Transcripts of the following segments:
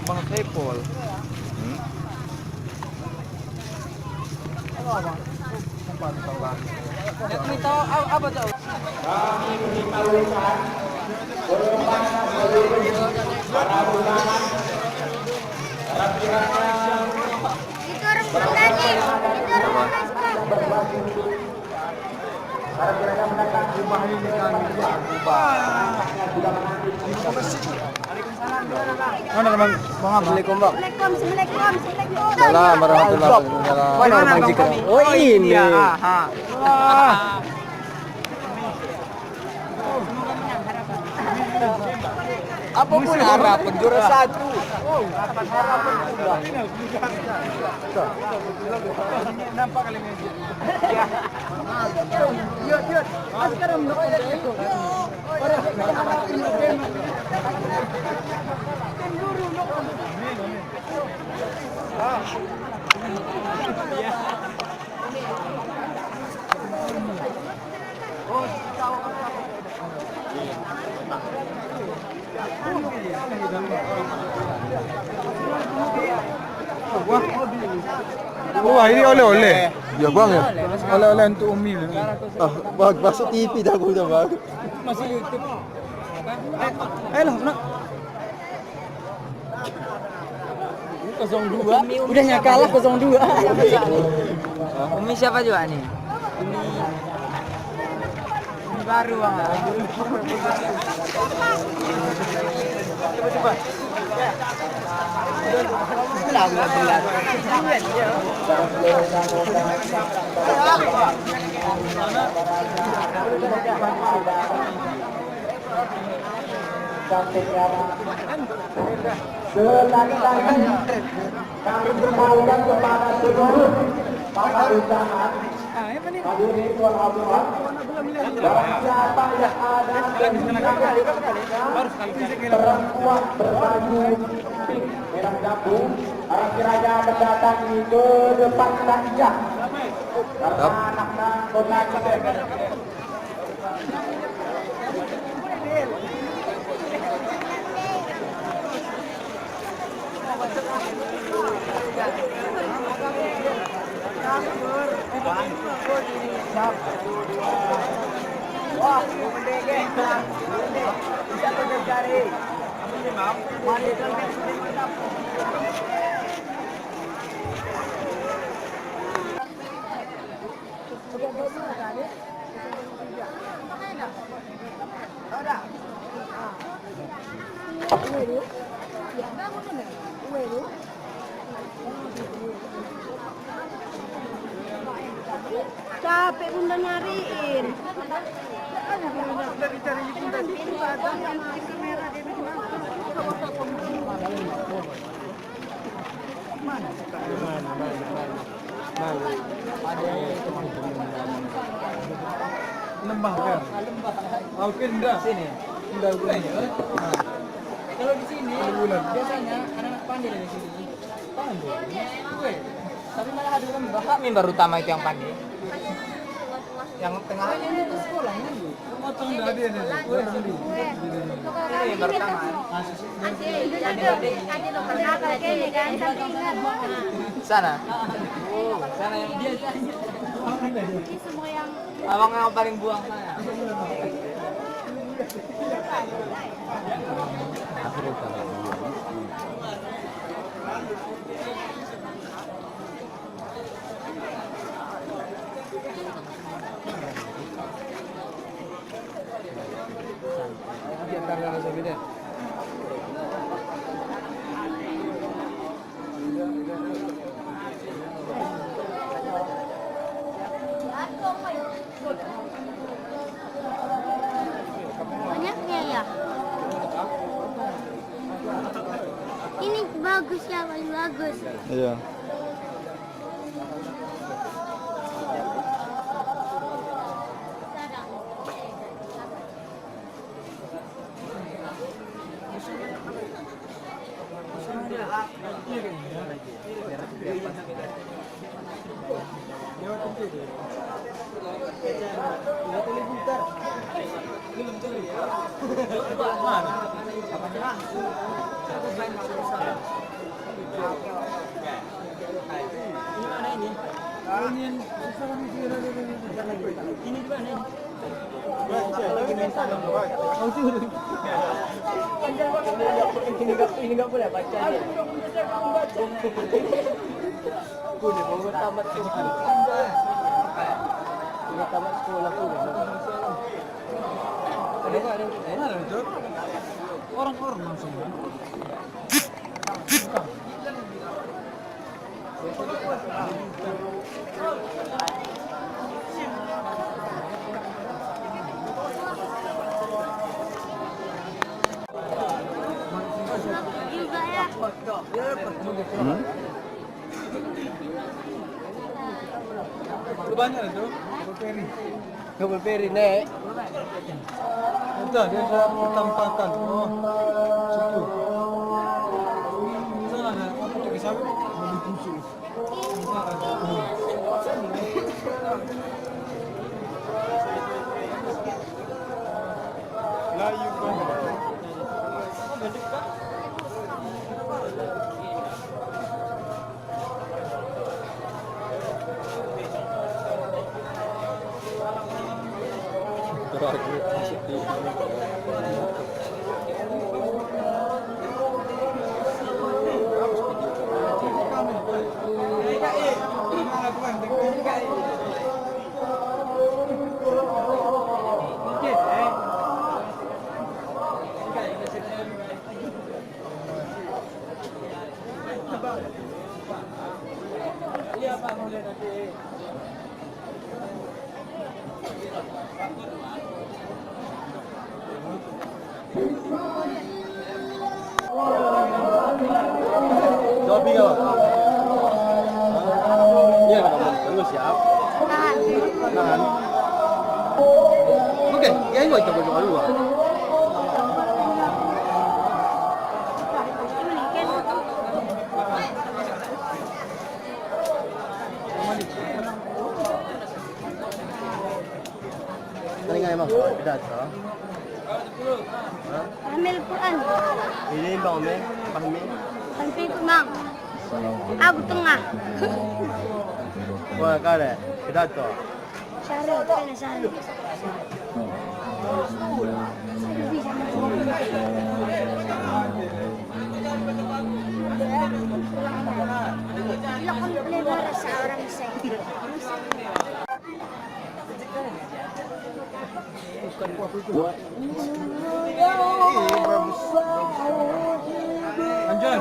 Bang Sepol. Apa tuh? Kami memperlukan pengembangan melalui para undangan para kiranya Itu orang Sundani. Itu orang para kiranya mendatang rumah ini kami Mana Bang Assalamualaikum Bang. Assalamualaikum. Salam warahmatullahi wabarakatuh. Mana Bang Jika? Oh ini. Wah. Apapun harapan juara satu. Nampak kali ini. Yuk. Sekarang Wah ini oleh-oleh. ya Bang ya. Oleh-oleh untuk Umi. Bang masuk TV dah udah Bang. Masih YouTube. Lah, nak. 02. Udahnya kalah 02. Umi siapa juga nih? Umi baru Bang. Coba. selanjutnya kami bermohon kepada seluruh para undangan hadirin tuan hadirat dan siapa yang ada perempuan berbaju pink merah jambu harap kiranya mendatangi ke depan saja karena anak-anak kondangan Wah, mendege. Bisa terjadi. Mandi Capek bunda nyariin. Lembah kan? Oke, enggak. Sini. Enggak bulan. Kalau di sini biasanya anak-anak pandai dari sini. Pandai. Tapi malah ada lembah. Kami baru utama itu yang pandai. Yang tengah ini itu sekolah ini. Potong enggak ada ini. Ini baru utama. Sana. Oh, sana yang dia. Semua yang Abang yang paling buang sana. banyaknya ya. Ini bagus ya, paling bagus. Iya. Ini mana ini? Ini yang susah kami kira. Ini di mana ini? Ini nggak boleh baca dia. Boleh bawa tamat sekolah. Ini tamat sekolah tu. Ada apa? Mana itu? Orang-orang langsung. Juga ya. Banyak itu. Peri. Double peri nek. Entah dia ada pertampatan. Oh, suku. Sana ada apa tu kisah? Beli tusuk. Layu kau. Jobi kau. Iya, terus siap. Tahan. Oke, ya ini coba dulu. Telinga emang beda tuh. Hamil Quran. Ini bang Ome, pahami? Sampai ku mang. Aku tengah. Wah, kare, beda tuh. Syaril, kena syaril. Lakukan pelihara seorang saya. Anjay.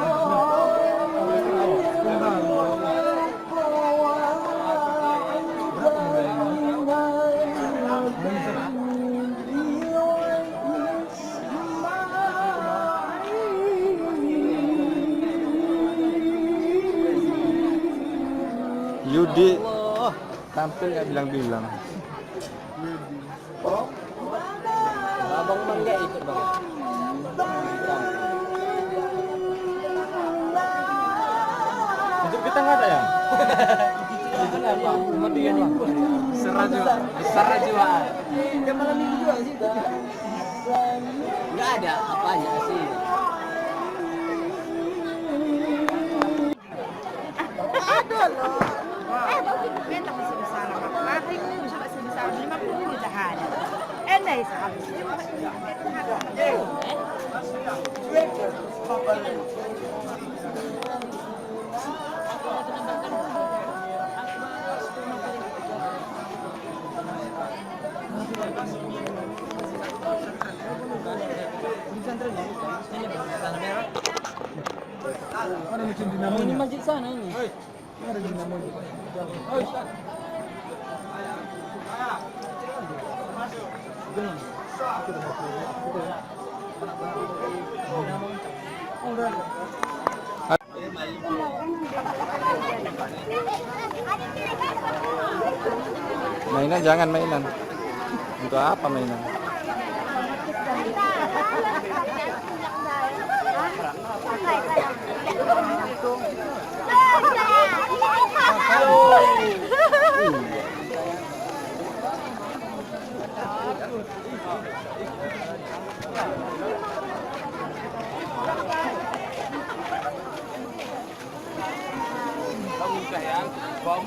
Yudi tampil nggak bilang-bilang. Abang Mangga ikut bang. Untuk kita nggak ada ya? Kenapa? Kemudian besar juaan. Dia malam minggu juga sih. Nggak ada apanya sih. Benta masih besar, maghrib bisa masih besar 50 menit dah ada. Enak sekali. Mana mesin dinamonya? Ini masjid sana ini. Ada dinamonya. Mainan jangan mainan. Untuk apa mainan? sayang. Bom.